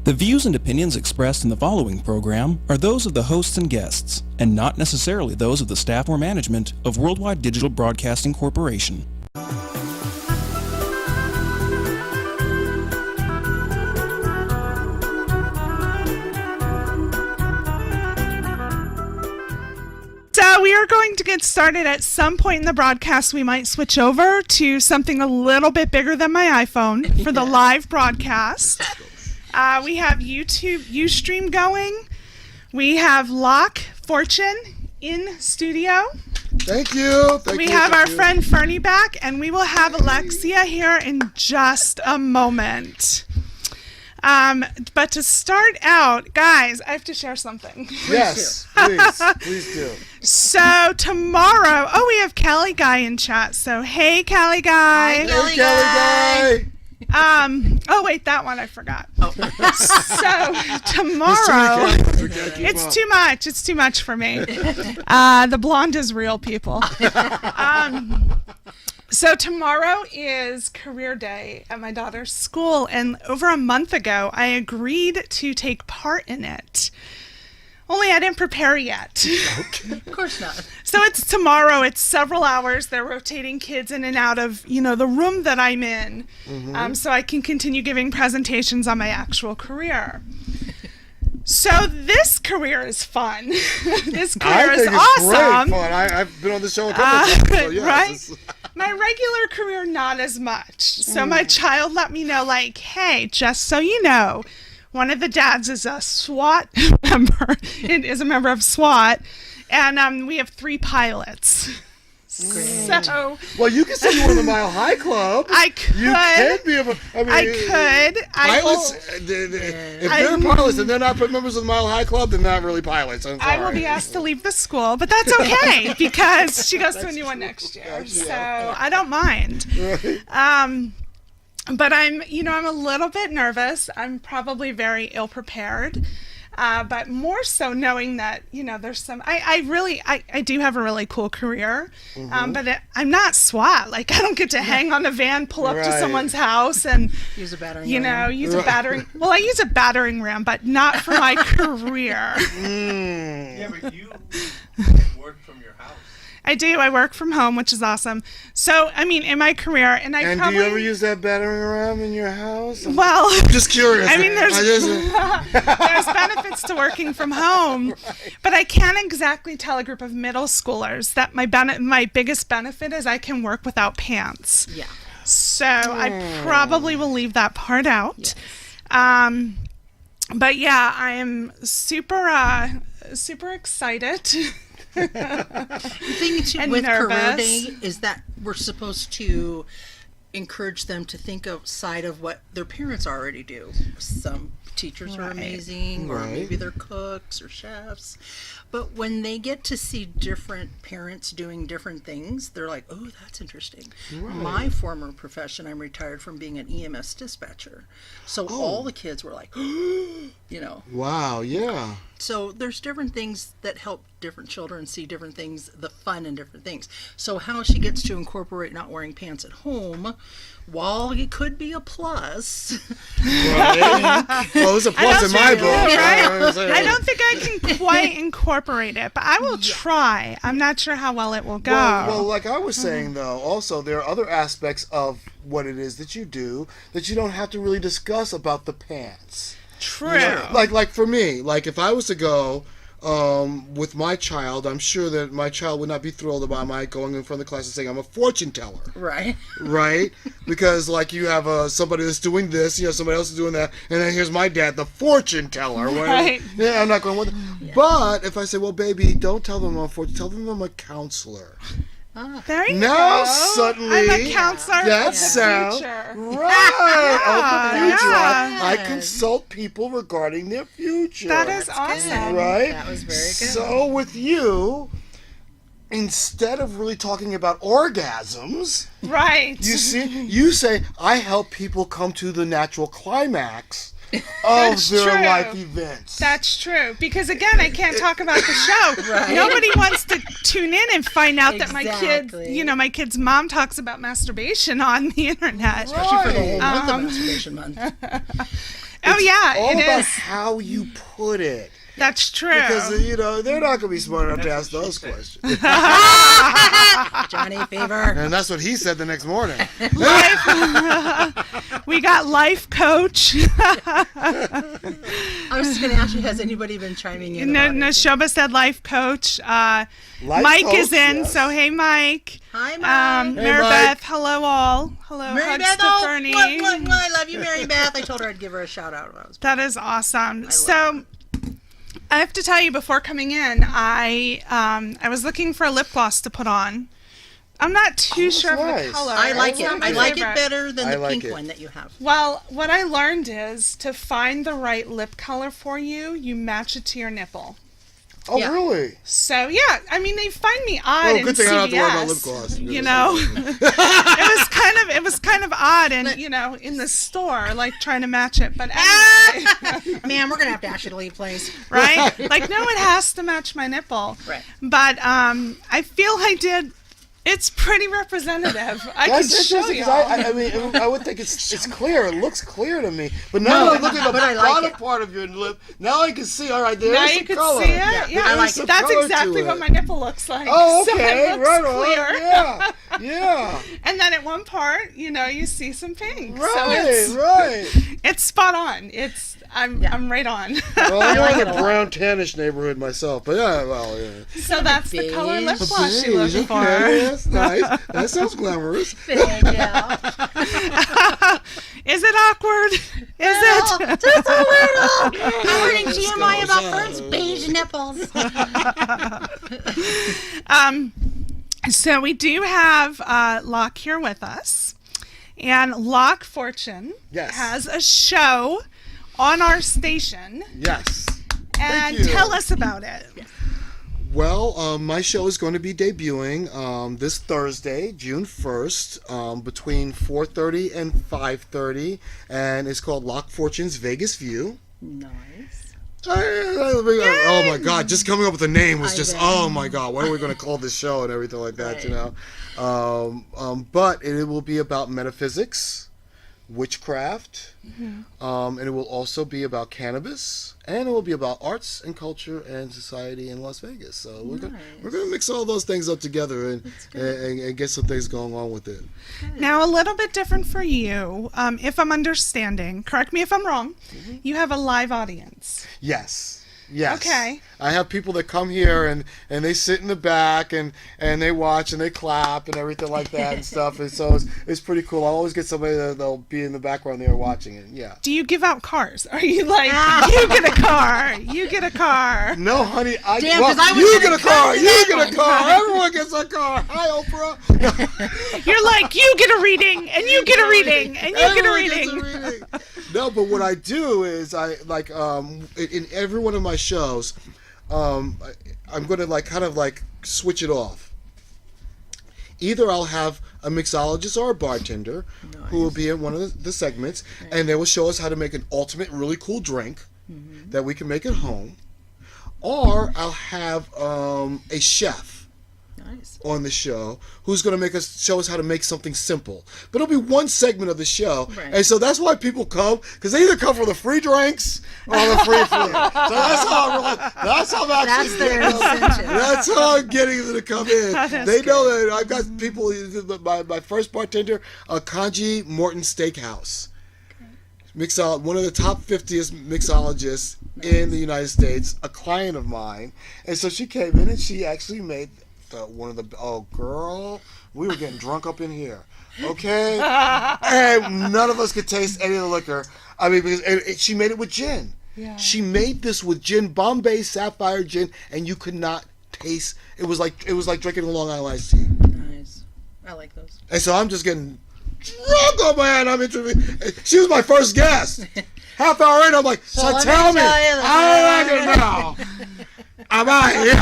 The views and opinions expressed in the following program are those of the hosts and guests, and not necessarily those of the staff or management of Worldwide Digital Broadcasting Corporation. So we are going to get started at some point in the broadcast. We might switch over to something a little bit bigger than my iPhone for the live broadcast. We have YouTube Ustream going. We have Locq, Fortune in studio. Thank you. We have our friend Fernie back, and we will have Alexia here in just a moment. But to start out, guys, I have to share something. Yes, please do. So tomorrow, we have Callie Guy in chat. So hey, Callie Guy. Hey, Callie Guy. Wait, that one I forgot. So tomorrow, it's too much. It's too much for me. The blonde is real, people. So tomorrow is career day at my daughter's school, and over a month ago, I agreed to take part in it. Only I didn't prepare yet. Okay. Of course not. So it's to,morrow. It's several hours. They're rotating kids in and out of, the room that I'm in, so I can continue giving presentations on my actual career. So this career is fun. This career is awesome. Great fun. I've been on the show a couple times. So yes, right? My regular career, not as much. So my child let me know, hey, just so you know, one of the dads is a SWAT member. It is a member of SWAT. And we have 3 pilots. Great. So, well, you can say you were in the Mile High Club. I could. You can be I could. Pilots, if they're pilots and they're not members of the Mile High Club, they're not really pilots. I'm sorry. I will be asked to leave the school, but that's okay because she goes to a new one next year. So I don't mind. Right. But I'm a little bit nervous. I'm probably very ill prepared. But more so knowing that, there's some, I do have a really cool career, but I'm not SWAT. I don't get to hang on a van, pull up to someone's house and, use a battering ram. Use a battering, well, I use a battering ram, but not for my career. Yeah, but you work from your house. I do. I work from home, which is awesome. So, in my career, and do you ever use that battering ram in your house? Well, I'm just curious. There's benefits to working from home, but I can't exactly tell a group of middle schoolers that my biggest benefit is I can work without pants. Yeah. So I probably will leave that part out. Yes. But yeah, I am super excited. The thing too, with Career Day is that we're supposed to encourage them to think outside of what their parents already do. Some teachers are amazing, or maybe they're cooks or chefs. But when they get to see different parents doing different things, they're like, oh, that's interesting. Right. My former profession, I'm retired from being an EMS dispatcher. So all the kids were like, Wow, yeah. So there's different things that help different children see different things, the fun in different things. So how she gets to incorporate not wearing pants at home, while it could be a plus. Right. Well, it's a plus in my book. Right? I don't think I can quite incorporate it, but I will try. I'm not sure how well it will go. Well, like I was saying, though, also there are other aspects of what it is that you do that you don't have to really discuss about the pants. True. Like for me, if I was to go with my child, I'm sure that my child would not be thrilled about my going in front of the class and saying I'm a fortune teller. Right. Right? Because you have somebody that's doing this, somebody else is doing that, and then here's my dad, the fortune teller. Right. Yeah, I'm not going with it. Yeah. But if I say, well, baby, don't tell them I'm a fortune, tell them I'm a counselor. There you now go. Suddenly, I'm a counselor that sounds future. Right. Yeah. I consult people regarding their future. That is awesome. Right? That was very good. So with you, instead of really talking about orgasms, right? You say, I help people come to the natural climax of their life events. That's true. Because again, I can't talk about the show. Right. Nobody wants to tune in and find out that my kid, my kid's mom talks about masturbation on the internet. Especially for the whole month of masturbation month. Oh, yeah, all it about is. how you put it. That's true. Because, they're not going to be smart enough to ask those questions. Johnny Fever. And that's what he said the next morning. We got life coach. I was just going to ask you, has anybody been chiming in? No, Shoba said life coach. Mike coach, is in, yes. so hey, Mike. Hi, Mike. Hey, Mary Mike. Beth, hello all. Hello, Mary hugs Beth, to Fernie. I love you, Mary Beth. I told her I'd give her a shout out when I was. That is awesome. love So, I have to tell you, before coming in, I was looking for a lip gloss to put on. I'm not too sure of nice. the color. I like It's it. not my I like it favorite. better than I the like pink it. one that you have. Well, what I learned is to find the right lip color for you, you match it to your nipple. Oh, Yeah. really? So yeah, I mean they find me odd Oh, in good thing I don't have to worry about lip CVS, gloss. you know. it was kind of odd, and in the store, like trying to match it. But anyway, Man, we're going to have to ask you to leave, please. right? Like no, it has to match my nipple. Right. But I feel I did. It's pretty representative. I That's can show interesting you. because I mean, I would think it's clear. It looks clear to me. But now that I look at the but I like bottom it. part of your lip, now I can see. All right, there's Now some you can color. see it. Yeah, Yeah, I like it. That's Color to exactly it. what my nipple looks like. Oh, So okay, it looks right clear. on. Yeah, yeah. And then at one part, you see some pink. So Right, right. it's spot on. I'm right on. Well, I'm like in it a a lot. brown tannish neighborhood myself, but yeah. So that's the color lip Beige. gloss you look Okay, for. that's nice. That sounds glamorous. Yeah. Is it awkward? Is it? Just a little. Howard and GMI goes about on. Fern's beige nipples. So we do have Locq here with us. And Locq Fortune Yes. has a show on our station. Yes. And you. tell us about it. Well, my show is going to be debuting this Thursday, June 1st, between 4:30 and 5:30, and it's called Locq Fortune's Vegas View. Nice. Oh my God! Just coming up with a name was I just bet. oh my God! What are we going to call this show and everything like that? You know, but it will be about metaphysics, witchcraft, and it will also be about cannabis, and it will be about arts and culture and society in Las Vegas. So we're gonna mix all those things up together and get some things going on with it. Now, a little bit different for you. If I'm understanding, correct me if I'm wrong, you have a live audience. Yes. Yes. Okay. I have people that come here and they sit in the back and they watch and they clap and everything like that and stuff. And so it's pretty cool. I always get somebody that'll be in the background there watching it. Yeah. Do you give out cars? Are you like, you get a car, you get a car? No, honey. Damn, 'cause I was you gonna get a car. come to You that get a one. car. Everyone gets a car. Hi, Oprah. You're like, you get a reading, and you get a reading, and you get a Everyone gets reading. No, but what I do is I like in every one of my shows, I'm going to kind of switch it off. Either I'll have a mixologist or a bartender who will be in one of the segments, and they will show us how to make an ultimate really cool drink that we can make at home, or I'll have a chef Nice. on the show who's going to show us how to make something simple, but it'll be one segment of the show. Right. And so that's why people come, because they either come for the free drinks or the free food. So that's how I'm actually That's their getting them. incentive. That's how I'm getting them to come in. is They know that I've got people. My first bartender, Kanji Morton Steakhouse, one of the top 50th mixologists in the United States, a client of mine, and so she came in and she actually made we were getting drunk up in here, okay, and none of us could taste any of the liquor. I mean, because she made it with gin. Yeah. She made this with gin, Bombay Sapphire gin, and you could not taste. It was like drinking a Long Island iced tea. Nice. I like those. And so I'm just getting drunk on my hand. I'm interviewing. She was my first guest. Half hour in, I'm like, so let me tell me, tell you the I don't like it now. I'm out of here.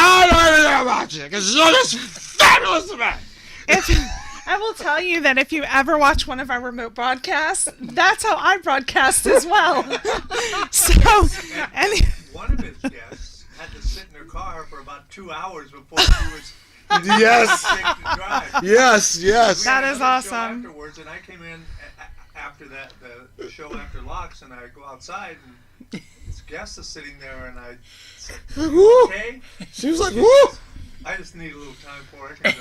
I don't know about you, because you're just fabulous to me. I will tell you that if you ever watch one of our remote broadcasts, that's how I broadcast as well. So, One of his guests had to sit in her car for about 2 hours before she was Yes, safe to drive. yes. We had That is another show awesome. Afterwards, and I came in after that, the show after Locks, and I go outside, and this guest is sitting there, and I said, okay? She was like, woo! I just need a little time for it. And,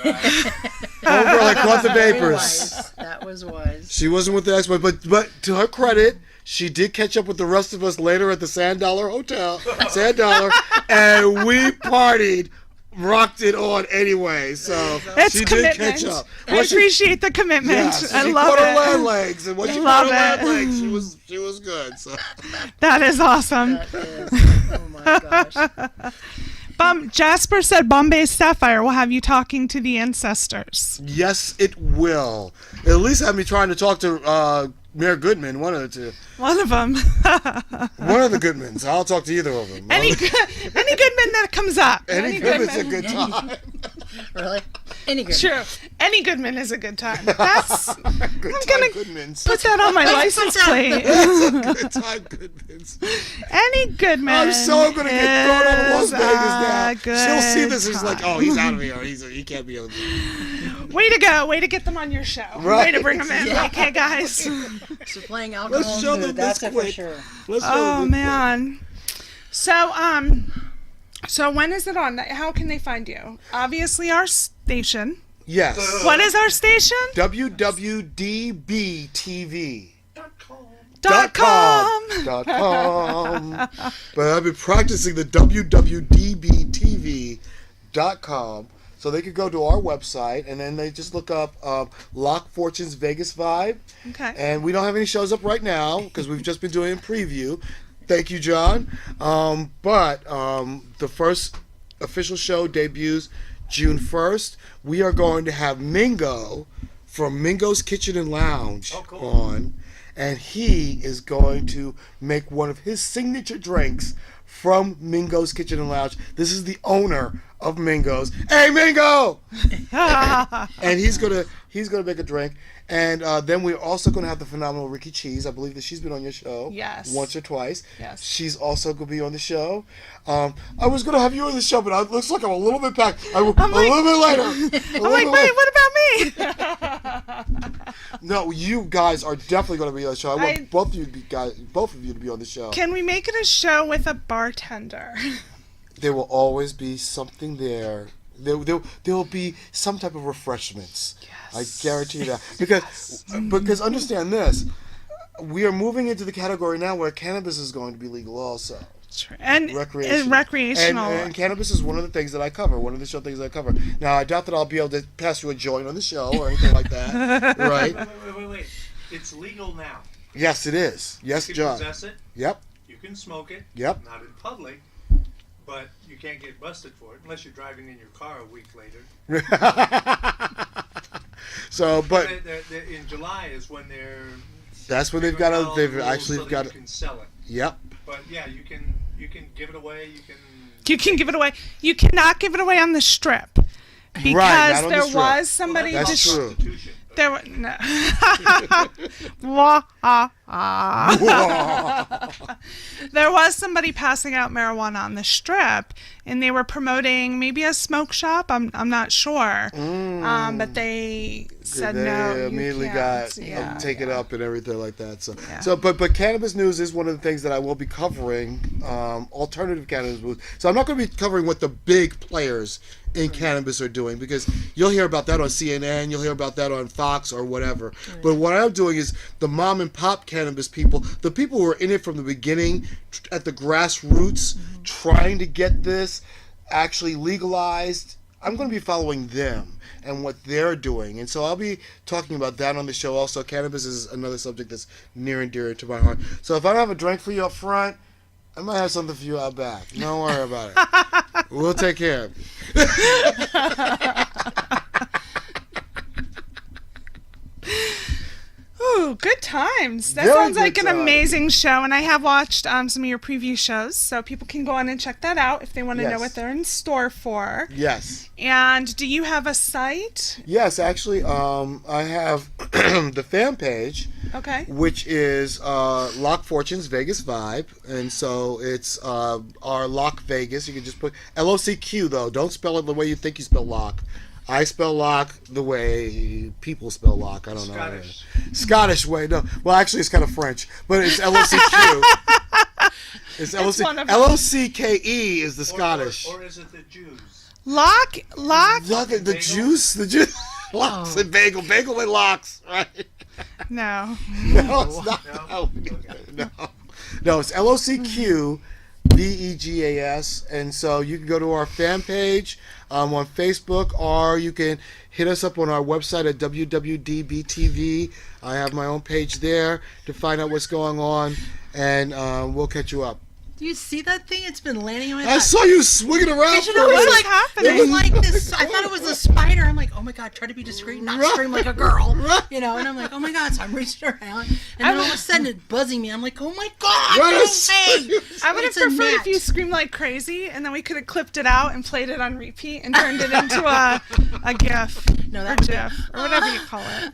Oh, girl, I caught the Very vapors. wise. That was wise. She wasn't with the expert, but to her credit, she did catch up with the rest of us later at the Sand Dollar Hotel, Sand Dollar, and we partied, rocked it on anyway. So It's she commitment. did catch up. I appreciate the commitment. Yes, I she love caught her it. land legs, and when she Love caught her land it. legs, she was good. So That is awesome. That is. Oh my gosh. Jasper said Bombay Sapphire will have you talking to the ancestors. yes, it will. At least have me trying to talk to Mayor Goodman, one of the two. One of them. One of the Goodmans. I'll talk to either of them. Any Goodman that comes up. Any Goodman's a good time. Really? Any good? True. Any Goodman is a good time. That's Good I'm time gonna Goodmans. put that on my license plate. Good time Goodmans. Any Goodman. I'm so gonna get thrown out of Las is Vegas now. a good She'll see this and she's time. like, "Oh, he's out of here. He can't be on." Way to go. Way to get them on your show. Right. Way to bring them in. Yeah. Like, hey, guys. So playing alcohol Let's show and them food, that's this it for quick. sure. Let's show Oh, them this man. So when is it on? How can they find you? Obviously, our station. quick. Yes. What is our station? WWDBTV. .com. .com. But I've been practicing the WWDBTV.com. So they could go to our website and then they just look up Locq Fortune's Vegas Vibe. Okay. And we don't have any shows up right now because we've just been doing a preview. Thank you, John. But the first official show debuts June 1st. We are going to have Mingo from Mingo's Kitchen and Lounge on. And he is going to make one of his signature drinks from Mingo's Kitchen and Lounge. This is the owner of Mingo's. Hey, Mingo! And he's gonna make a drink. And then we're also going to have the phenomenal Ricky Cheese. I believe that she's been on your show Yes. once or twice. Yes. She's also going to be on the show. I was going to have you on the show, but it looks like I'm a little bit packed. A little bit later. I'm like, wait, what about me? No, you guys are definitely going to be on the show. I want both of you to be on the show. Can we make it a show with a bartender? There will always be something there. There will be some type of refreshments. Yes. I guarantee that. Because understand this, we are moving into the category now where cannabis is going to be legal also. And recreational. And cannabis is one of the things that I cover, one of the show things I cover. Now, I doubt that I'll be able to pass you a joint on the show or anything like that, right? Wait. It's legal now. Yes, it is. Yes, You can John. possess it. Yep. You can smoke it. Yep. Not in public, but you can't get busted for it unless you're driving in your car a week later. So, but In July is when that's when they've actually got You can sell it. Yep. But yeah, you can give it away. You can give it away. You cannot give it away on the strip. Because not on the there strip. was somebody That's true. Prostitution, but there was no. Wah, ah, ah. There was somebody passing out marijuana on the strip, and they were promoting maybe a smoke shop. I'm not sure, but they said they no. You immediately can't. got taken up and everything like that. But cannabis news is one of the things that I will be covering. Alternative cannabis news. So I'm not going to be covering what the big players in cannabis are doing, because you'll hear about that on CNN, you'll hear about that on Fox or whatever. But what I'm doing is the mom and pop cannabis people, the people who are in it from the beginning, at the grassroots, trying to get this actually legalized. I'm going to be following them and what they're doing. And so I'll be talking about that on the show also. Cannabis is another subject that's near and dear to my heart. So if I don't have a drink for you up front, I might have something for you out back. Don't worry about it. We'll take care of you. Ooh, good times. That Very sounds like good an times. amazing show, and I have watched some of your preview shows, so people can go on and check that out if they want to know Yes. what they're in store for. Yes. And do you have a site? Yes, actually, I have the fan page, Okay. which is Locq Fortune's Vegas Vibe. And so it's our Locq Vegas. You can just put LOCQ, though. Don't spell it the way you think you spell Locq. I spell Locq the way people spell Locq. I don't know. Scottish. Scottish way. No. Well, actually, it's kind of French, but it's LOCQ. It's LOCKE is the Scottish. Or is it the Jews? Locq. The Jews. Locks and bagel and locks. Right? No. No, it's not. No, it's LOCQ. And so you can go to our fan page on Facebook, or you can hit us up on our website at WWDBTV. I have my own page there to find out what's going on, and we'll catch you up. Do you see that thing? It's been landing on my I back. saw you swinging around. You know, What's happening? It was like this. I thought it was a spider. I'm like, oh my god, try to be discreet, not scream like a girl. You know, and I'm like, oh my god. So I'm reaching around, and then all of a sudden it's buzzing me. I'm like, oh my god, no way. I would have preferred if you screamed like crazy, and then we could have clipped it out and played it on repeat and turned it into a GIF or GIF or whatever you call it.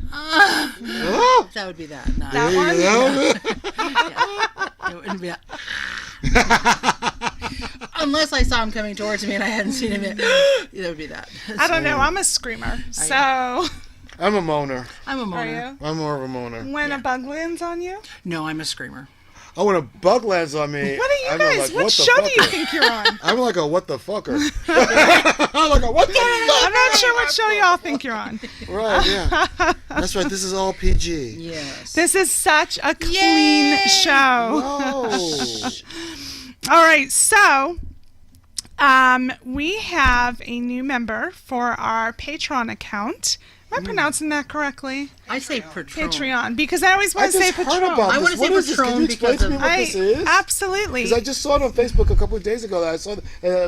That would be that. No. That one. It wouldn't be that. Unless I saw him coming towards me and I hadn't seen him yet, it would be that. I don't know. I'm a screamer, so. I'm a moaner. I'm a Are moaner. you? I'm more of a moaner. When a bug lands on you? No, I'm a screamer. Oh, when a bug lands on me. What are you I'm guys? like, what show do you think you're on? I'm like a what the fucker. I'm like a what the fuck? I'm not sure what show y'all think you're on. Right, yeah. That's right. This is all PG. Yes. This is such a clean show. Whoa. All right, so we have a new member for our Patreon account. Am I pronouncing that correctly? I say Patron. Patreon, because I always want to say heard Patron. about I this. wanna say What is this? Can Patron you explain to me because what this is? Absolutely. Because I just saw it on Facebook a couple of days ago. That I saw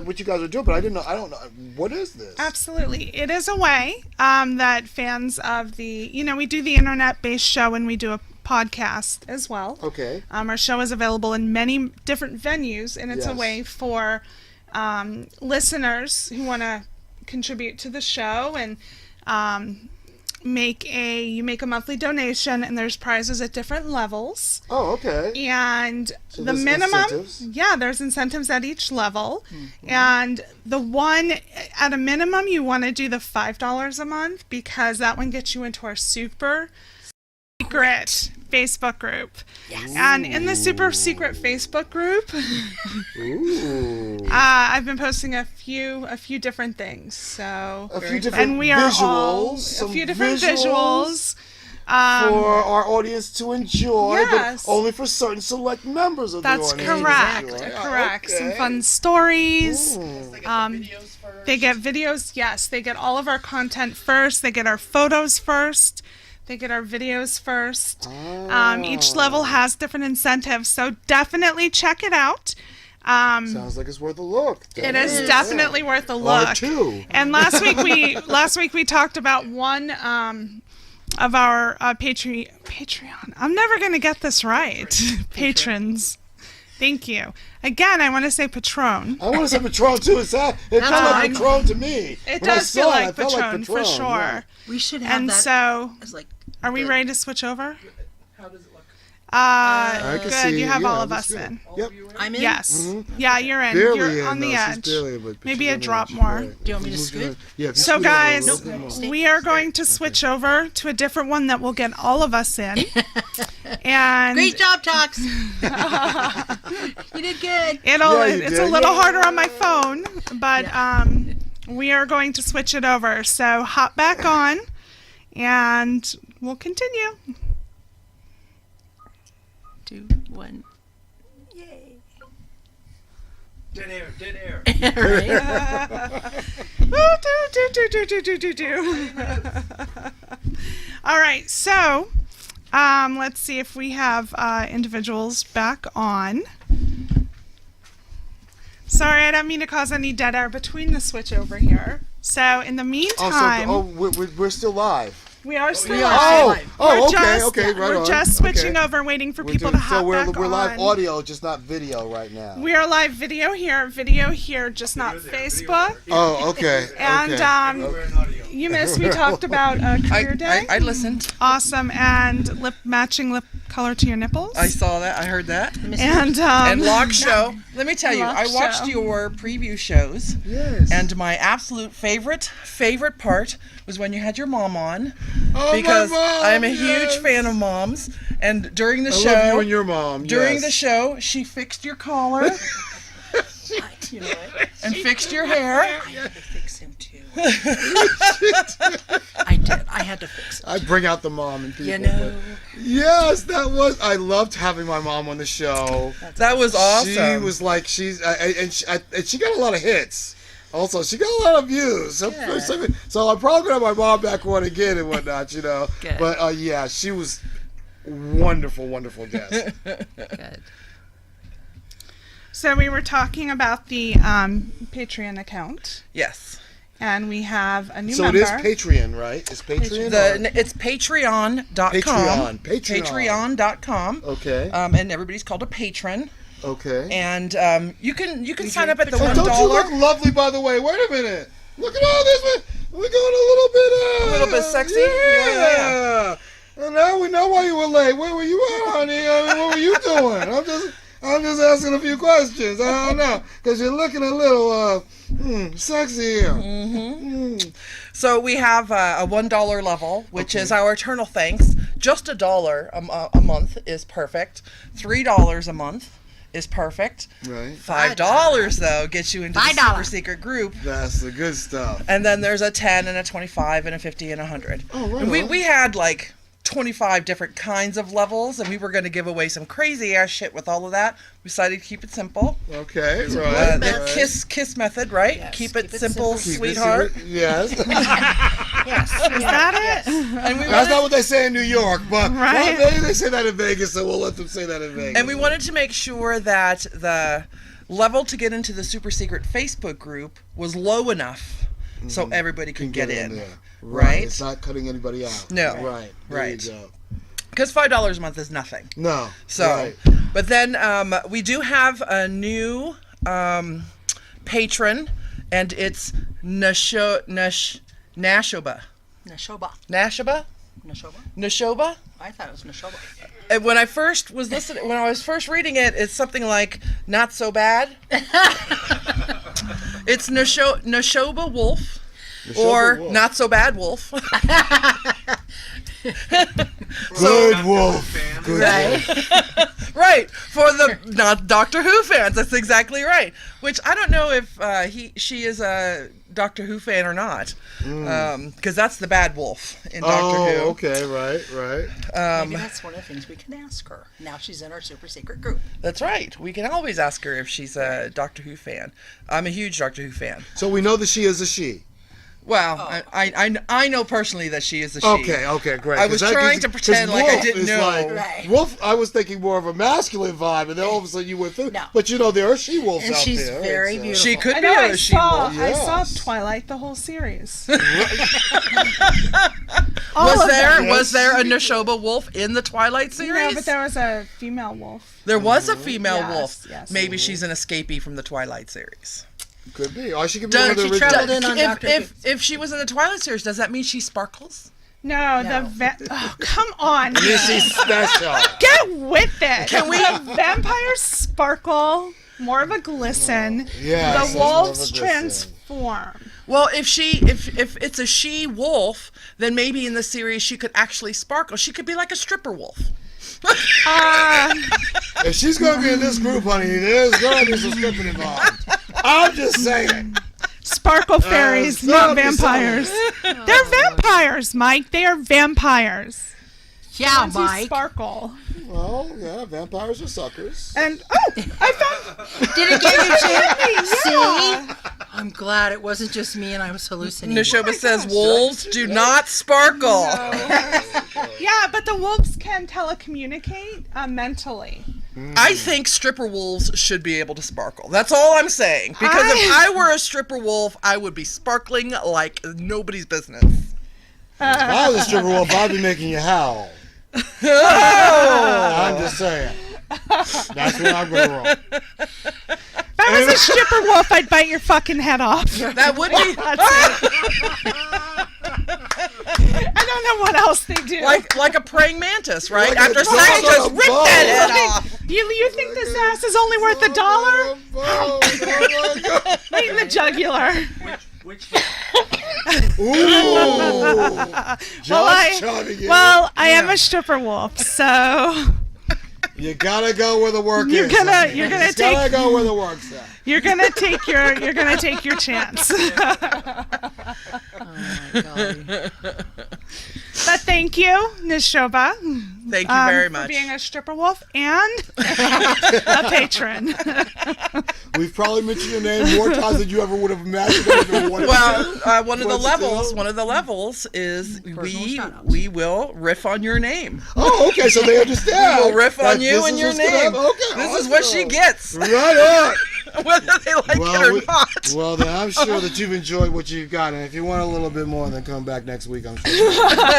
what you guys were doing, but I didn't know. I don't know. What is this? Absolutely. It is a way that fans of the, we do the internet-based show and we do a podcast as well. Okay. Our show is available in many different venues, and it's a Yes. way for listeners who want to contribute to the show and make a monthly donation, and there's prizes at different levels. Oh, okay. And So the there's minimum, incentives? there's incentives at each level. And the one at a minimum, you want to do the $5 a month, because that one gets you into our super secret Facebook group. Yes. And in the super secret Facebook group, Ooh. I've been posting a few different things. So A few different and we are all visuals. a few different visuals. For our audience to enjoy, Yes. but only for certain select members of That's the audience. correct. to enjoy. Correct. Some Okay. fun stories. Ooh. They get videos. Yes, they get all of our content first. They get our photos first. They get our videos first. Each level has different incentives, so definitely check it out. Sounds like it's worth a look. It is definitely worth a look. Or two. And last week we talked about one of our Patreon. I'm never gonna get this right. Patrons. Thank you. Again, I want to say Patron. I want to say Patron too. It felt like Patron to me. It When I does feel saw like I felt Patron for sure. yeah. We should have And that so, as like. are we ready to switch over? How does it look? I can Good. see, You have yeah, all of that's us good. in. Yep. I'm in. Yes. Yeah, you're in. Barely You're in, on the though. edge. She's barely in, but Maybe she's a on the drop edge. more. Right. Do you want me to Who's scoot? gonna- Yeah, if you So scoot a guys, little bit more. we are going to switch over to a different one that will get all of us in. And Great job, Tox. You did good. Yeah, you it's a did. little Yeah. harder on my phone, but we are going to switch it over. So hop back on and we'll continue. 2, 1. Yay. Dead air. All right, so let's see if we have individuals back on. Sorry, I don't mean to cause any dead air between the switch over here. So in the meantime, we're still live. we are still Oh, live. oh, We're okay, just- okay, right We're on. just switching Okay. over, waiting for We're people doing- to hop we're back live on. audio, just not video right now. We are live video here, just not Video there, video Facebook. there. Oh, okay. And okay. Everywhere in audio. You missed. We talked about career day. I listened. Awesome. And matching lip color to your nipples. I saw that. I heard that. And Locq show. Let me tell you, Locq I watched show. your preview shows. Yes. And my absolute favorite part was when you had your mom on. Oh, because my mom, I'm a yes. huge fan of moms. And during the I show, love you and your mom. during yes. the show, she fixed your collar You know what? and fixed your hair. I had to fix him too. I did. I had to fix him. I bring out the mom and people. You know. but- yes, that was. I loved having my mom on the show. That was awesome. She was like and she got a lot of hits. Also, she got a lot of views. So I'm probably gonna have my mom back on again and whatnot, you know. Good. But yeah, she was wonderful guest. Good. so we were talking about the Patreon account, Yes. and we have a new So member. it is Patreon, right? It's Patreon. It's patreon.com. Patreon.com. Okay. And everybody's called a patron. Okay. And you can sign up at the Oh, $1. don't you look lovely, by the way? Wait a minute. Look at all this. We're going a little bit sexy? Yeah. And now we know why you were late. Where were you at, honey? I mean, what were you doing? I'm just asking a few questions. I don't know. Because you're looking a little sexy here. Mm-hmm. So we have a $1 level, which is our eternal thanks. Just $1 a month is perfect. $3 a month is perfect. Right. $5 though gets you into the $5. super secret group. That's the good stuff. And then there's a 10 and a 25 and a 50 and a 100. Oh, right And on. we had like 25 different kinds of levels, and we were going to give away some crazy ass shit with all of that. We decided to keep it simple. Okay, right. The right. kiss method, right? Yes, keep it keep it simple, simple. sweetheart. Yes. Yes. Is that it? And we That's wanted, not what they say in New York, but Right. well, they say that in Vegas, so we'll let them say that in Vegas. and we wanted to make sure that the level to get into the super secret Facebook group was low enough so everybody could get in. there. Right? It's not cutting anybody out. No. Right. There Right. You go. Because $5 a month is nothing. No. So, Right. but then we do have a new patron, and it's Nashoba. Nashoba. Nashoba? I thought it was Nashoba. And when I first was listening, when I was first reading it, it's something like not so bad. It's Nashoba Wolf. Or Wolf. not so bad wolf. Good wolf. Good Right. wolf. Right, for the not Doctor Who fans. That's exactly right. Which I don't know if she is a Doctor Who fan or not, because that's the bad wolf in Doctor Who. Oh, okay, right. Maybe that's one of the things we can ask her. Now she's in our super secret group. That's right. We can always ask her if she's a Doctor Who fan. I'm a huge Doctor Who fan. So we know that she is a she. Well, I know personally that she is a she. Okay, great. I was 'Cause trying to 'cause pretend like I wolf didn't is know. like- Right. Wolf, I was thinking more of a masculine vibe, and then all of a sudden you went through. No. But you know, there are she wolves And out she's there. very It's, beautiful. She could I be know. a she wolf. I saw Yes. Twilight, the whole series. Was there a Nashoba wolf in the Twilight series? No, but there was a female wolf. There was a female Yes, wolf. yes. Maybe she's an escapee from the Twilight series. Could be. Or she could be Does- one of the she original. traveled in on Doctor Who. if she was in the Twilight series, does that mean she sparkles? No, No. oh, come on. She's special. Get with it. Can we- The vampires sparkle, more of a glisten. Yes, The more of a wolves glisten. transform. Well, if it's a she wolf, then maybe in the series she could actually sparkle. She could be like a stripper wolf. If she's going to be in this group, honey, there's going to be some stripping involved. I'm just saying. Sparkle fairies, not vampires. They're vampires, Mike. They are vampires. Yeah, Ones who Mike. sparkle. Well, yeah, vampires are suckers. And I found Did it get you too? yeah. See? I'm glad it wasn't just me and I was hallucinating. Nashoba says wolves do not sparkle. Yeah, but the wolves can telecommunicate mentally. I think stripper wolves should be able to sparkle. That's all I'm saying. Because if I were a stripper wolf, I would be sparkling like nobody's business. If I was a stripper wolf, I'd be making you howl. I'm just saying. That's where I'm going wrong. If I was a stripper wolf, I'd bite your fucking head off. That would be. know what else they do. Like a praying mantis, right? Like After a sex, dog just on a rip boat. that head off. You think this ass is only worth $1? Oh my God. Right in the jugular. Which Ooh. Just chiming in. Well, I am a stripper wolf, so You gotta go where the work You're is. gonna- honey. you're gonna You just gotta take- go where the work's at. you're gonna take your chance. Oh my God. But thank you, Ms. Shoba. Thank you very much. For being a stripper wolf and a patron. We've probably mentioned your name more times than you ever would have imagined. Well, one of the Coincidental? levels is Personal shout-outs. we will riff on your name. Oh, okay, so they understand. We'll riff on That you this and is your what's gonna name. happen. Okay, This is what she awesome. gets, Right on. whether they like it or not. Well, then I'm sure that you've enjoyed what you've got, and if you want a little bit more, then come back next week. I'm sure.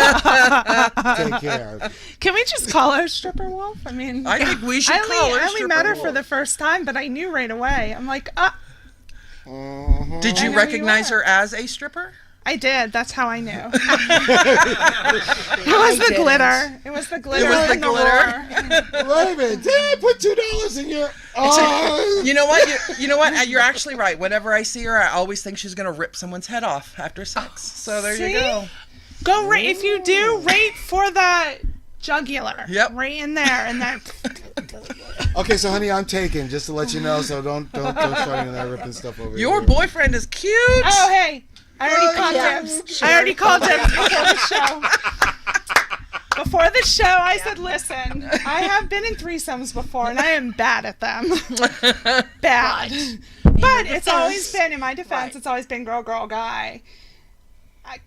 Take care. Can we just call her stripper wolf? I mean, I think we should call her I only met stripper her for wolf. the first time, but I knew right away. I'm like, Did I you know who you recognize are. her as a stripper? I did. That's how I knew. It was the glitter. It was the glitter. It was the and glitter. roar. Wait a minute. Did I put $2 in your? Oh. You know what? You know what? You're actually right. Whenever I see her, I always think she's gonna rip someone's head off after sex. So there See? you go. Go right if you do right for the jugular. Yep. Right in there, and that. Okay, so honey, I'm taken. Just to let you know, so don't start in there ripping stuff over Your here. boyfriend is cute. Oh hey, I already called yeah. dibs. I already called dibs before the show. Before the show, I said, "Listen, I have been in threesomes before, and I am bad at them. Bad. But it's always been, in my defense, it's always been girl, girl, guy,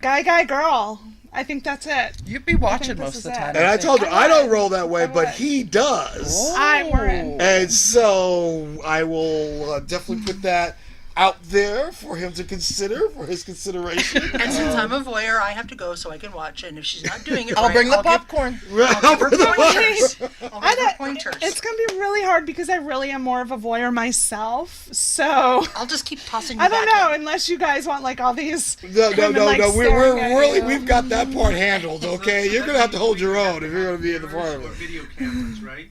guy, girl. I think that's it. You'd be watching this most is of the it. time. And I told you I don't roll that way, I but would. he does. We're in. And so I will definitely put that out there for him to consider, for his consideration. And since I'm a voyeur, I have to go so I can watch. And if she's not doing it I'll right, bring the I'll give- popcorn. I'll give her pointers. I'll I give her don't- pointers. It's going to be really hard because I really am more of a voyeur myself. So I'll just keep tossing you I don't back know, unless you guys want like all these. No, women, like, we're staring at really, you. we've got that part handled, okay? You're going to have to hold your own if you're going to be in the part of or it. video cameras, right?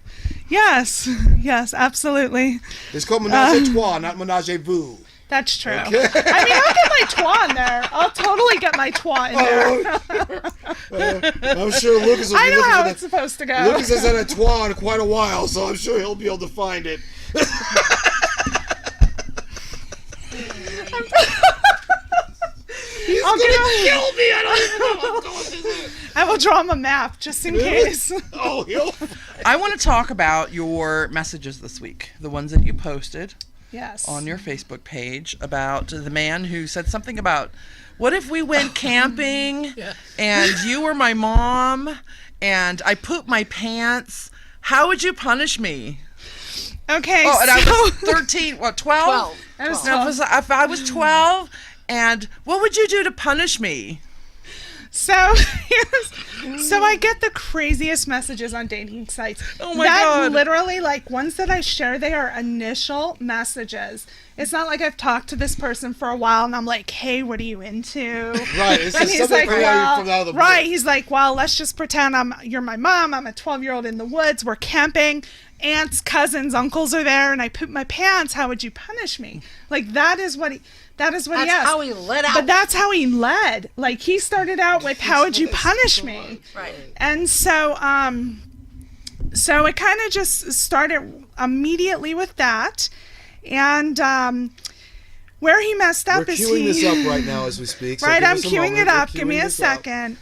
Yes, absolutely. It's called Menage a Trois, not Menage a Vous. That's true. I mean, I'll get my twa in there. I'll totally get my twa in there. I'm sure Lucas will be I know looking how for it's that. supposed to go. Lucas has had a Trois in quite a while, so I'm sure he'll be able to find it. He's I'll gonna get kill me. I don't even know what's going on. I will draw him a map just in case. Oh, he'll. I want to talk about your messages this week, the ones that you posted Yes. on your Facebook page about the man who said something about, what if we went camping and you were my mom and I pooped my pants? How would you punish me? Okay. Oh, and so I was 13, what, 12? 12. I was No, if I was 12, and what would you do to punish me? So I get the craziest messages on dating sites. Oh my that God. literally, like, ones that I share, they are initial messages. It's not like I've talked to this person for a while and I'm like, hey, what are you into? Right, it's And just he's something like, from out of the blue. right. He's like, well, let's just pretend you're my mom. I'm a 12-year-old in the woods. We're camping. Aunts, cousins, uncles are there, and I poop my pants. How would you punish me? Like, that is what he That's asked. how he let out. But that's how he led. Like, he started out with, how would you punish me? Right. And so it kind of just started immediately with that. And where he messed up We're is queuing he... this up right now as we speak. So Right, give I'm us a queuing moment. it up. We're Give me queuing a this up. second.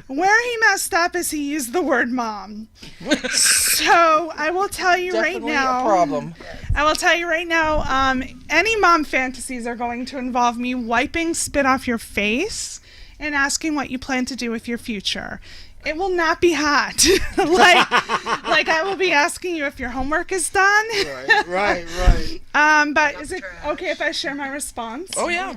Where he messed up is he used the word mom. So I will tell you right Definitely now. a problem. I will tell you right now. Any mom fantasies are going to involve me wiping spit off your face and asking what you plan to do with your future. It will not be hot. like I will be asking you if your homework is done. Right. But is it okay if I share my response? Oh, yeah.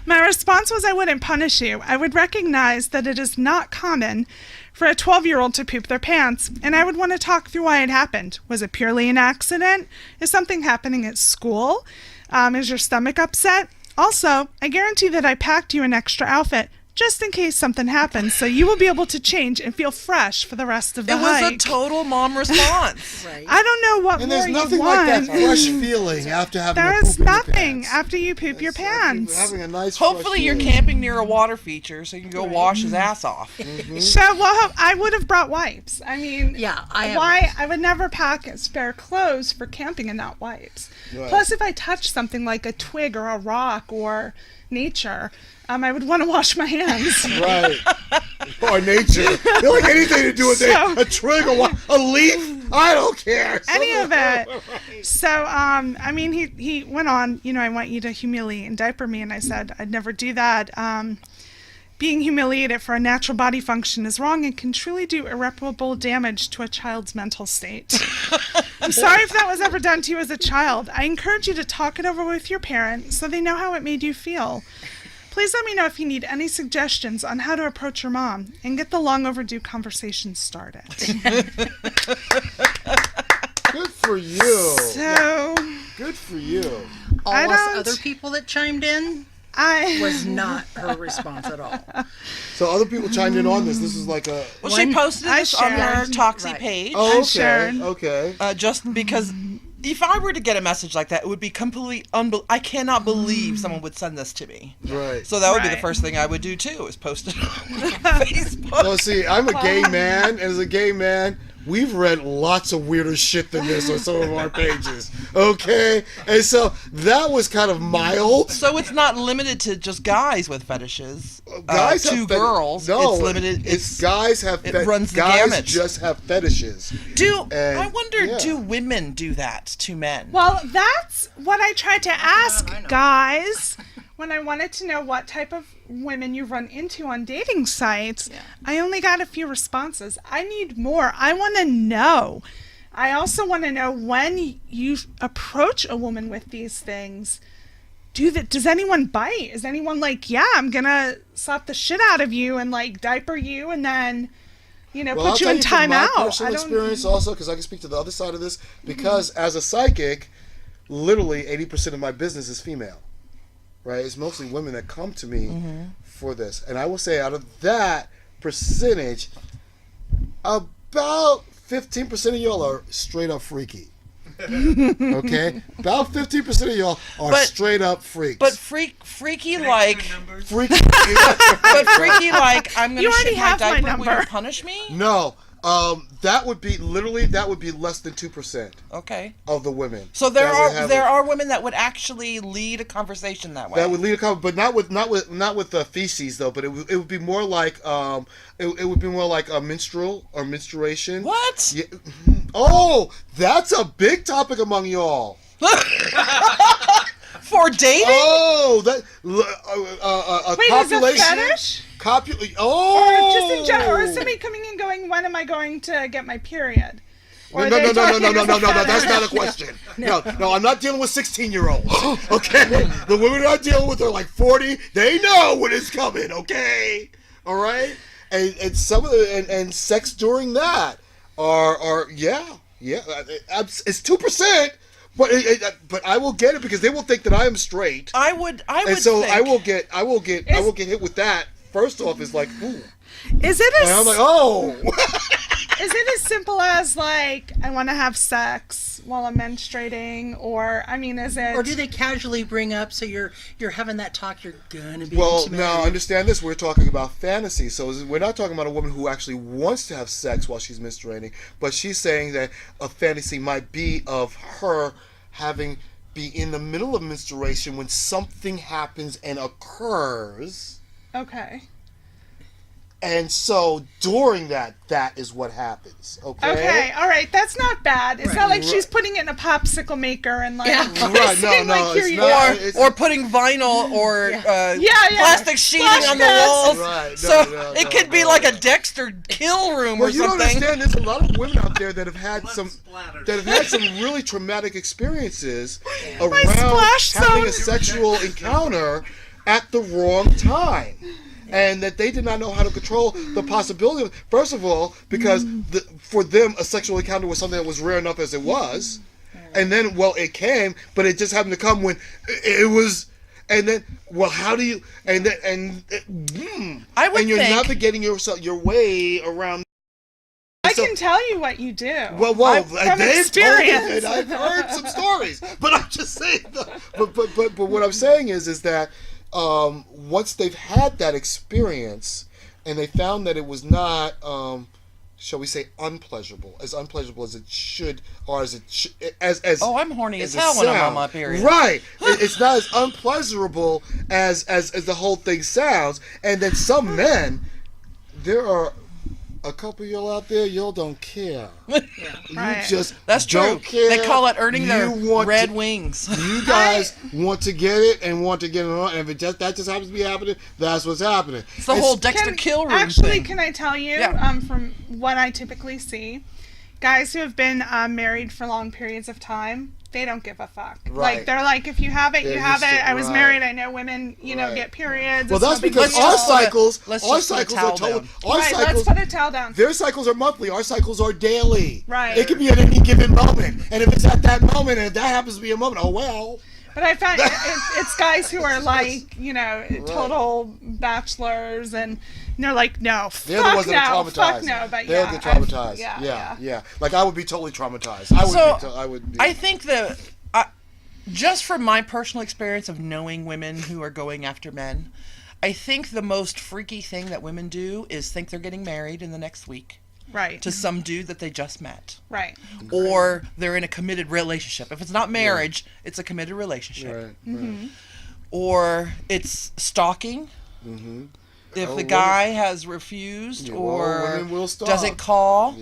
My response was I wouldn't punish you. I would recognize that it is not common for a 12-year-old to poop their pants, and I would want to talk through why it happened. Was it purely an accident? Is something happening at school? Is your stomach upset? Also, I guarantee that I packed you an extra outfit just in case something happens, so you will be able to change and feel fresh for the rest of the hike. It was a total mom response. Right. I don't know what And more there's you nothing want. like that fresh feeling after having There a is poop in your nothing pants. after you poop your pants. Having a nice Hopefully fresh you're feeling. camping near a water feature so you can go wash his ass off. So, well, I would have brought wipes. I mean, Yeah, I have why? wipes. I would never pack spare clothes for camping and not wipes. Right. Plus, if I touch something like a twig or a rock or nature, I would want to wash my hands. Right. Or nature. You don't like anything to do with So- a twig or what? A leaf? I don't care. Any of it. Right. So, I mean, he went on, I want you to humiliate and diaper me. And I said, I'd never do that. Being humiliated for a natural body function is wrong and can truly do irreparable damage to a child's mental state. I'm sorry if that was ever done to you as a child. I encourage you to talk it over with your parent so they know how it made you feel. Please let me know if you need any suggestions on how to approach your mom and get the long overdue conversation started. Good for you. So, Good for you. All I us don't- other people that chimed in I was not her response at all. So other people chimed in on this. This is like a... Well, she posted I this on her shared. Toxie Right. page. Oh, okay. shared. Okay. Just because if I were to get a message like that, it would be completely I cannot believe someone would send this to me. Right. So that would be the Right. first thing I would do too, is post it on Facebook. So see, I'm a gay man, and as a gay man, we've read lots of weirder shit than this on some of our pages. Okay? And so that was kind of mild. So it's not limited to just guys with fetishes. Guys have to feti- girls. No, it's limited. It's guys have. it runs the guys gamut. just have fetishes. And, I wonder, yeah. do women do that to men? Well, that's what I tried to ask I know. guys when I wanted to know what type of women you run into on dating sites. Yeah. I only got a few responses. I need more. I want to know. I also want to know when you approach a woman with these things. Does anyone bite? Is anyone like, yeah, I'm gonna slap the shit out of you and like diaper you and then, Well, put I'll you tell in you from my timeout? personal experience also, because I can speak to the other side of this. Because as a psychic, literally 80% of my business is female. Right? It's mostly women that come to me for this. And I will say out of that percentage, about 15% of y'all are straight up freaky. Okay? About 15% of y'all are But- straight up freaks. But freaky like, freaky. but freaky like, I'm gonna You already shit my have my diaper. Will number. you punish me? No. That would be less than 2% Okay. of the women. So there that would have there a- are women that would actually lead a conversation that way. That would lead a couple, but not with feces though. But it would be more like it would be more like a menstrual or menstruation. What? Yeah. Oh, that's a big topic among y'all. For dating? Oh, that Wait, is it copulation. fetish? Oh, Or just in general, or somebody coming in going, when am I going to get my period? Or No, are they no, talking as a that's fetish? not a question. No, I'm not dealing with 16-year-olds. Okay, the women I'm dealing with are like 40. They know when it's coming. Okay, all right, and some of the and sex during that are yeah, it's 2%. But I will get it because they will think that I am straight, I would and so think, I will get hit with that. First off, is like, ooh, Is it and I'm like, oh. is it as simple as like I want to have sex while I'm menstruating, or I mean, is it? Or do they casually bring up, so you're having that talk, you're gonna be Well, intimate? now understand this. We're talking about fantasy, so we're not talking about a woman who actually wants to have sex while she's menstruating, but she's saying that a fantasy might be of her be in the middle of menstruation when something happens and occurs, Okay. and so during that is what happens. Okay. All right. That's not bad. It's not like Right. she's putting it in a popsicle maker and like. Yeah. Right, saying, no, like, here it's you not. go. It's- or putting vinyl or plastic sheeting Flash on the this. walls. Right, no, So no, it no, could be no, like no. a Dexter kill room Well, or you don't something. understand. There's a lot of women out there that have had Blood splatters. some really traumatic experiences around splash having zone. a sexual encounter at the wrong time. And that they did not know how to control the possibility of, first of all, because for them a sexual encounter was something that was rare enough as it was, and then it came, but it just happened to come when it was And then, well, how do you? And then, I would and you're think, not getting your way around. I can tell you what you do. Well, from they've experience. told me, and I've heard some stories. But I'm just saying. But what I'm saying is that once they've had that experience, and they found that it was not, shall we say, unpleasurable as it should, or as oh, I'm horny as hell when I'm on my period. Right. It's not as unpleasurable as the whole thing sounds. And then some men, there are a couple of y'all out there, y'all don't care. Right. You just That's don't true. care. They call it earning their red to, wings. You guys want to get it and want to get it on, and if that just happens to be happening, that's what's happening. It's the whole Dexter Kill Room thing. Can I tell you, Yeah. from what I typically see, guys who have been married for long periods of time, they don't give a fuck. Right. Like, they're like, if you have it, you have it. I was married. I know women, get periods. Well, that's because our cycles are told. Let's put a towel down. Their cycles are monthly. Our cycles are daily. Right. It could be at any given moment, and if it's at that moment, and if that happens to be a moment, oh well. But I found it's guys who are like, total bachelors, and they're like, no, they're the ones that are traumatized. Fuck no, but they're the traumatized. Yeah. Like I would be totally traumatized. I think that just from my personal experience of knowing women who are going after men, I think the most freaky thing that women do is think they're getting married in the next week. Right. To some dude that they just met. Right. Or they're in a committed relationship. If it's not marriage, it's a committed relationship. Right. Mm-hmm. Or it's stalking. Mm-hmm. If the guy has refused or doesn't call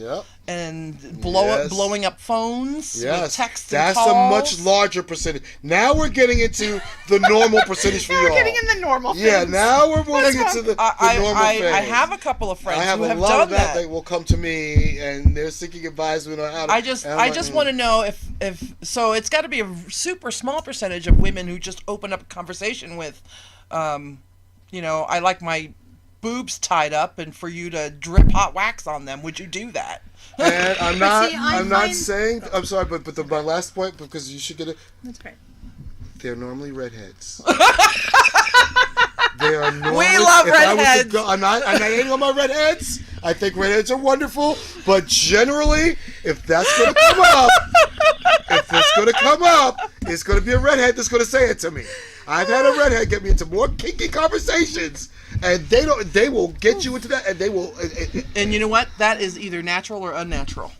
and blowing up phones with texts and calls. That's a much larger percentage. Now we're getting into the normal percentage for y'all. We're getting in the normal phase. Yeah, now we're moving into the normal phase. I have a couple of friends who have done that. I have a lot of that. They will come to me and they're seeking advice on how to. I just want to know if so it's got to be a super small percentage of women who just open up a conversation with, I like my boobs tied up and for you to drip hot wax on them. Would you do that? And I'm not saying. I'm sorry, but my last point, because you should get it. That's great. They're normally redheads. They are normally. We love redheads. I'm not hating on my redheads. I think redheads are wonderful, but generally, if that's going to come up, it's going to be a redhead that's going to say it to me. I've had a redhead get me into more kinky conversations, and they will get you into that, and they will. And you know what? That is either natural or unnatural,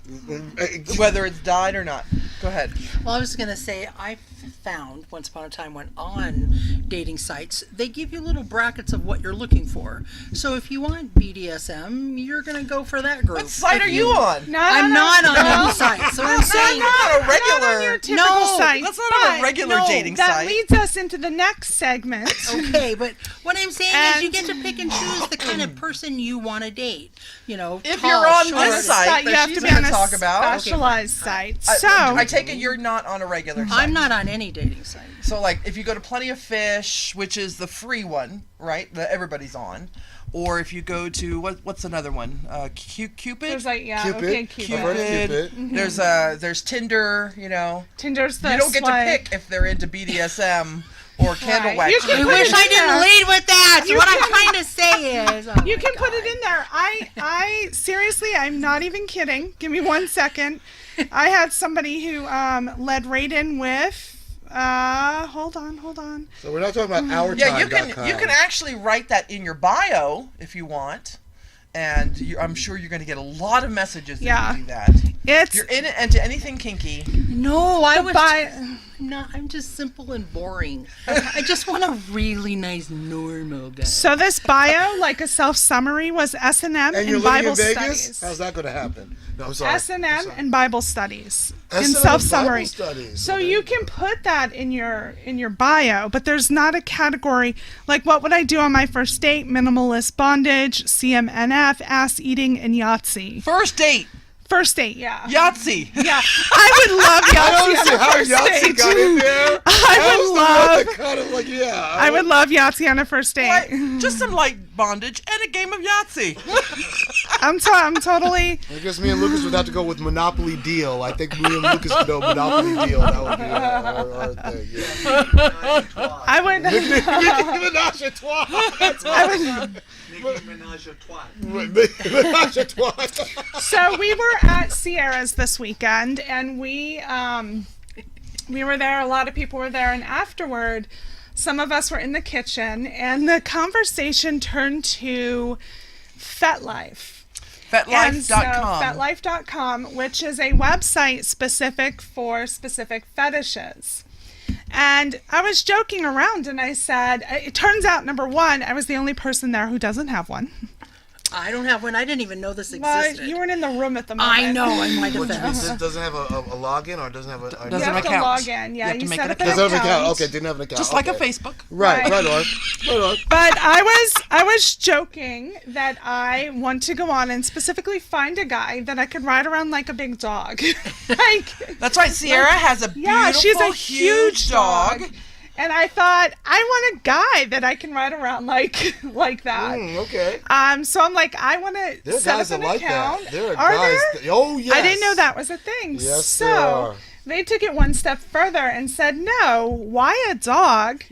whether it's dyed or not. Go ahead. Well, I was going to say, I found once upon a time when on dating sites, they give you little brackets of what you're looking for. So if you want BDSM, you're going to go for that group. What site are you on? I'm not on any site. So I'm saying not a regular. Not on your typical site. That's not a regular dating site. That leads us into the next segment. Okay, but what I'm saying is you get to pick and choose the kind of person you want to date. If you're on this site, you have to be on a specialized site. So I take it you're not on a regular site. I'm not on any dating site. So, like, if you go to Plenty of Fish, which is the free one, right, that everybody's on, or if you go to what's another one? Cupid. There's Cupid. Okay, Cupid. Mm-hmm. There's Tinder. Tinder's the you don't get swipe. to pick if they're into BDSM or candle wax. I wish I didn't lead with that. What I'm trying to say is, you can put it in there. I seriously, I'm not even kidding. Give me 1 second. I had somebody who led right in with. Hold on. So we're not talking about our time. Yeah, you can actually write that in your bio if you want, and I'm sure you're going to get a lot of messages that you do that. You're in it into anything kinky. No, I'm just simple and boring. I just want a really nice normal guy. So this bio, like a self-summary, was S&M and Bible studies. How's that going to happen? No, I'm sorry. S&M and Bible studies in S&M self-summary. So you can put that in your bio, but there's not a category like what would I do on my first date? Minimalist bondage, CMNF, ass eating, and yahtzee. First date, yeah. Yahtzee. Yeah, I would love Yahtzee. I don't see how Yahtzee got in there. I would love Like, yeah. I would love Yahtzee on a first date. Right? Just some light bondage and a game of Yahtzee. I'm totally. I guess me and Lucas would have to go with Monopoly Deal. I think me and Lucas could go Monopoly Deal. That would be our thing. Yeah. I would. Nicki Minaj a trois. That's awesome. Nicki Minaj a twat. Minaj a trois. So we were at Sierra's this weekend, and we were there. A lot of people were there, and afterward, some of us were in the kitchen, and the conversation turned to FetLife. Fetlife.com. Fetlife.com, which is a website specific for specific fetishes. And I was joking around, and I said, it turns out, number one, I was the only person there who doesn't have one. I don't have one. I didn't even know this Well, existed. you weren't in the room at the moment. I know. I might have been. It doesn't have a login or doesn't have a... You Doesn't have have to account. log in. Yeah, You have to you make set an up an Doesn't have an account. account. Okay, didn't have an account. Just like a Okay. Facebook. Right on. But I was joking that I want to go on and specifically find a guy that I could ride around like a big dog. That's right. Sierra has a beautiful, Yeah, she's a huge dog. And I thought, I want a guy that I can ride around like that. Okay. So I'm like, I want to There are set guys up that an like account. that. There are Are guys. there? Oh, yes. I didn't know that was a thing. Yes, so there are. they took it one step further and said, no, why a dog?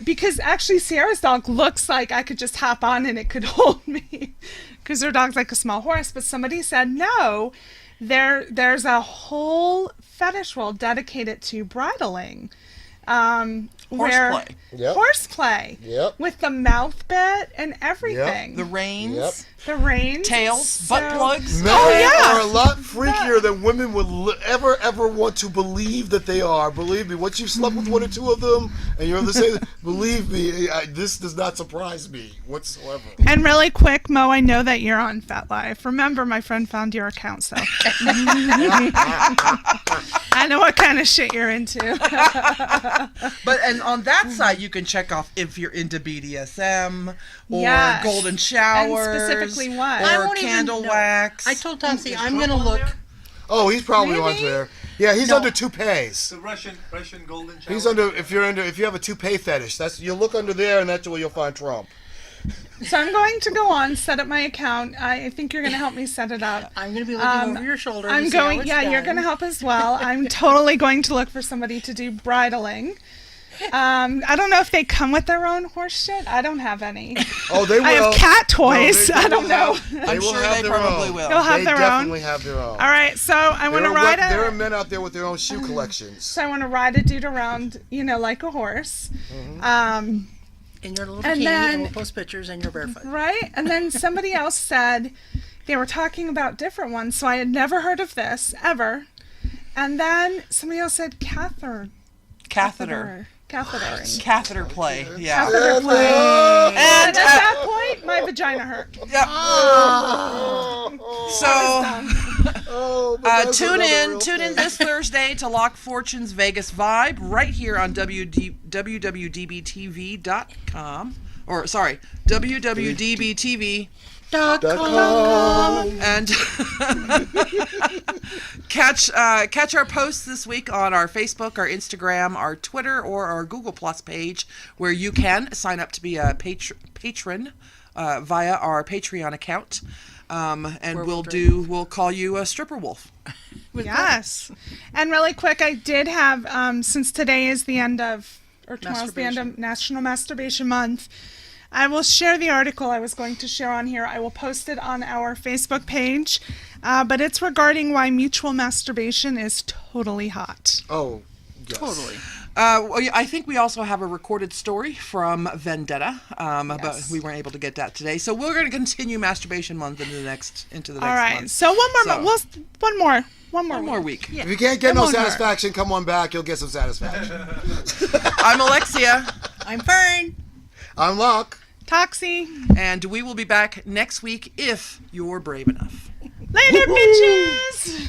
Because actually Sierra's dog looks like I could just hop on and it could hold me. Because her dog's like a small horse. But somebody said, no, there's a whole fetish world dedicated to bridling. Horseplay. Yep. Horseplay. Yep. With the mouth bit and everything. The reins. Yep. The reins. Tails. Butt So- plugs. Men yeah. are a lot freakier than women would ever want to believe that they are. Believe me, once you've slept with one or two of them, and you're the same, believe me, this does not surprise me whatsoever. And really quick, Mo, I know that you're on FetLife. Remember, my friend found your account, so I know what kind of shit you're into. And on that site, you can check off if you're into BDSM or Yes. golden showers. And specifically what? I Or won't even candle know. wax. I told Topsy I'm gonna look. Oh, he's probably on Really? there. Yeah, he's No. under toupees. The Russian golden shower. He's under. If you have a toupee fetish, you'll look under there, and that's where you'll find Trump. So I'm going to go on, set up my account. I think you're going to help me set it up. I'm gonna be looking over your shoulder. I'm to see how going, it's yeah, you're done. going to help as well. I'm totally going to look for somebody to do bridling. I don't know if they come with their own horse shit. I don't have any. Oh, they will. I have cat toys. they I don't will know. have- I'm will sure have they their probably own. will. They'll have They their own. definitely have their own. All right, so I want to ride There are a. men out there with their own shoe collections. So I want to ride a dude around, like a horse. in your little And bikini, then- and we'll post pictures, and you're barefoot. Right? And then somebody else said they were talking about different ones, so I had never heard of this ever. And then somebody else said Catheter play. Yeah. Catheter play. And And at that point, my vagina hurt. Yep. So Oh, but that's tune another in real tune in thing. this Thursday to Locq Fortune's Vegas Vibe right here on WWDBTV.com. Or sorry, WWDBTV. And catch our posts this week on our Facebook, our Instagram, our Twitter, or our Google Plus page, where you can sign up to be a patron via our Patreon account. And we'll call you a stripper wolf. Yes. And really quick, I did have, since today is the end of, or tomorrow's the end of National Masturbation Month, I will share the article I was going to share on here. I will post it on our Facebook page, but it's regarding why mutual masturbation is totally hot. Oh, yes. Totally. I think we also have a recorded story from Vendetta, but Yes. we weren't able to get that today. So we're going to continue Masturbation Month into the next All right. month. So one more One more week. If you can't get no won't hurt. satisfaction, come on back. You'll get some satisfaction. I'm Alexia, I'm Fern. I'm Locq. Toxie. and we will be back next week if you're brave enough. Later, bitches.